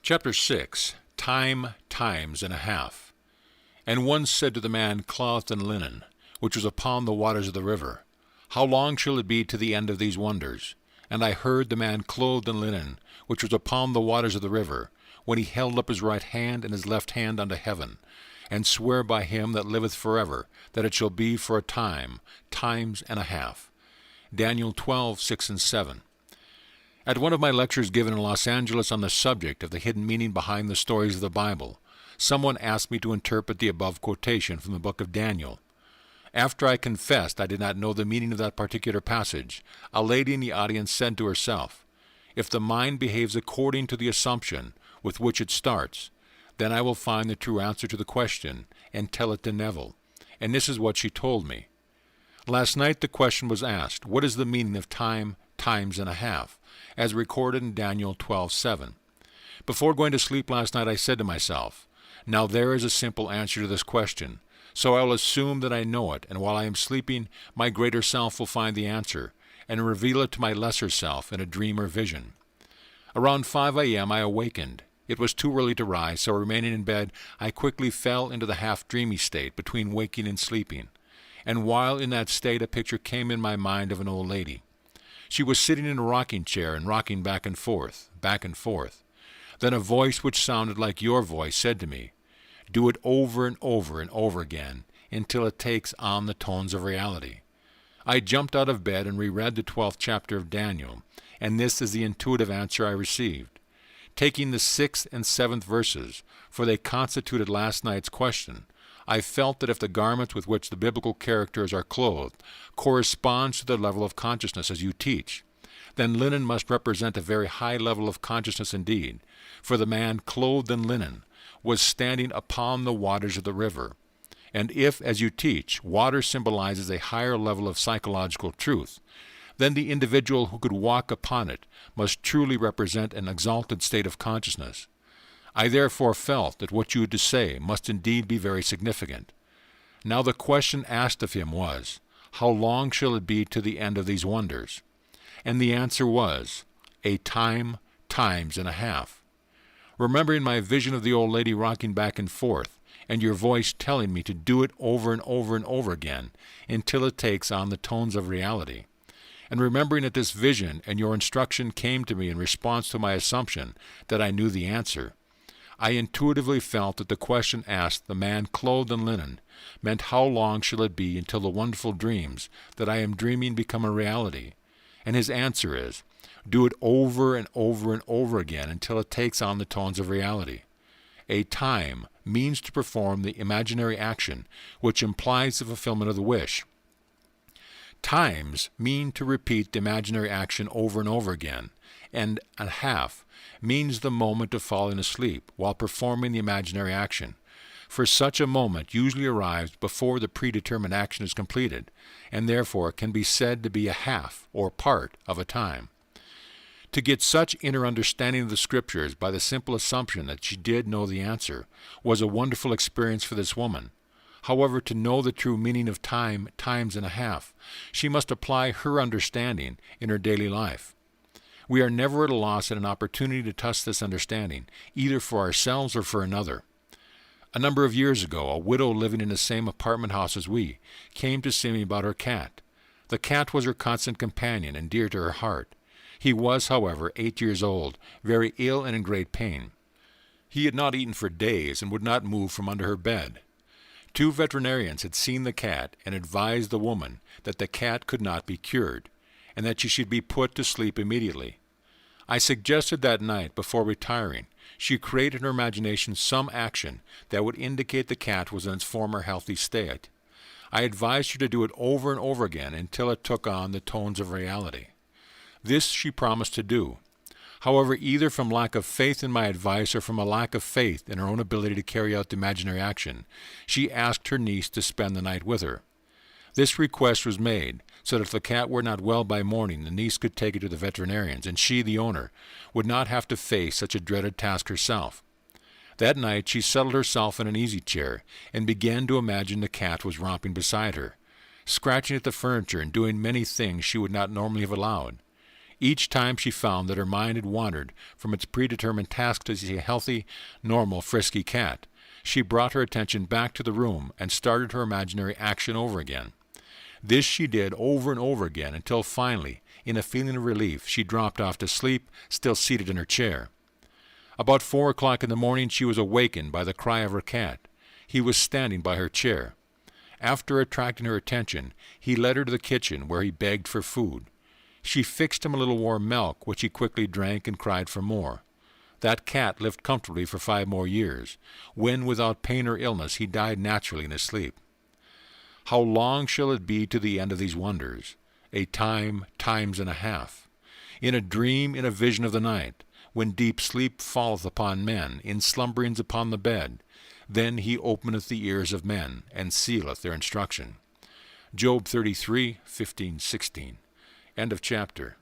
Chapter 6. Time, times, and a half. And one said to the man clothed in linen, which was upon the waters of the river, How long shall it be to the end of these wonders? And I heard the man clothed in linen, which was upon the waters of the river, when he held up his right hand and his left hand unto heaven, and swear by him that liveth forever, that it shall be for a time, times and a half. Daniel 12:6 and 7. At one of my lectures given in Los Angeles on the subject of the hidden meaning behind the stories of the Bible, someone asked me to interpret the above quotation from the book of Daniel. After I confessed I did not know the meaning of that particular passage, a lady in the audience said to herself, If the mind behaves according to the assumption with which it starts, then I will find the true answer to the question and tell it to Neville. And this is what she told me. Last night the question was asked, what is the meaning of time, times, and a half, as recorded in Daniel 12:7. Before going to sleep last night I said to myself, now there is a simple answer to this question, so I will assume that I know it, and while I am sleeping, my greater self will find the answer, and reveal it to my lesser self in a dream or vision. Around 5 a.m. I awakened. It was too early to rise, so remaining in bed, I quickly fell into the half-dreamy state between waking and sleeping. And while in that state, a picture came in my mind of an old lady. She was sitting in a rocking chair and rocking back and forth, back and forth. Then a voice which sounded like your voice said to me, Do it over and over and over again until it takes on the tones of reality. I jumped out of bed and reread the 12th chapter of Daniel, and this is the intuitive answer I received. Taking the 6th and 7th verses, for they constituted last night's question, I felt that if the garments with which the biblical characters are clothed corresponds to the level of consciousness as you teach, then linen must represent a very high level of consciousness indeed, for the man clothed in linen was standing upon the waters of the river. And if, as you teach, water symbolizes a higher level of psychological truth, then the individual who could walk upon it must truly represent an exalted state of consciousness. I therefore felt that what you had to say must indeed be very significant. Now the question asked of him was, How long shall it be to the end of these wonders? And the answer was, a time, times, and a half. Remembering my vision of the old lady rocking back and forth, and your voice telling me to do it over and over and over again until it takes on the tones of reality, and remembering that this vision and your instruction came to me in response to my assumption that I knew the answer, I intuitively felt that the question asked the man clothed in linen meant how long shall it be until the wonderful dreams that I am dreaming become a reality, and his answer is, do it over and over and over again until it takes on the tones of reality. A time means to perform the imaginary action which implies the fulfillment of the wish. Times mean to repeat the imaginary action over and over again, and a half means the moment of falling asleep while performing the imaginary action, for such a moment usually arrives before the predetermined action is completed, and therefore can be said to be a half or part of a time. To get such inner understanding of the Scriptures by the simple assumption that she did know the answer was a wonderful experience for this woman. However, to know the true meaning of time, times, and a half, she must apply her understanding in her daily life. We are never at a loss at an opportunity to test this understanding, either for ourselves or for another. A number of years ago, a widow living in the same apartment house as we came to see me about her cat. The cat was her constant companion and dear to her heart. He was, however, 8 years old, very ill and in great pain. He had not eaten for days and would not move from under her bed. 2 veterinarians had seen the cat and advised the woman that the cat could not be cured, and that she should be put to sleep immediately. I suggested that night, before retiring, she create in her imagination some action that would indicate the cat was in its former healthy state. I advised her to do it over and over again until it took on the tones of reality. This she promised to do. However, either from lack of faith in my advice or from a lack of faith in her own ability to carry out the imaginary action, she asked her niece to spend the night with her. This request was made so that if the cat were not well by morning, the niece could take it to the veterinarians, and she, the owner, would not have to face such a dreaded task herself. That night she settled herself in an easy chair and began to imagine the cat was romping beside her, scratching at the furniture and doing many things she would not normally have allowed. Each time she found that her mind had wandered from its predetermined task to see a healthy, normal, frisky cat, she brought her attention back to the room and started her imaginary action over again. This she did over and over again until finally, in a feeling of relief, she dropped off to sleep, still seated in her chair. About 4 o'clock in the morning she was awakened by the cry of her cat. He was standing by her chair. After attracting her attention, he led her to the kitchen where he begged for food. She fixed him a little warm milk, which he quickly drank and cried for more. That cat lived comfortably for 5 more years, when without pain or illness he died naturally in his sleep. How long shall it be to the end of these wonders? A time, times and a half. In a dream, in a vision of the night, when deep sleep falleth upon men, in slumberings upon the bed, then he openeth the ears of men, and sealeth their instruction. Job 33:15-16. End of chapter.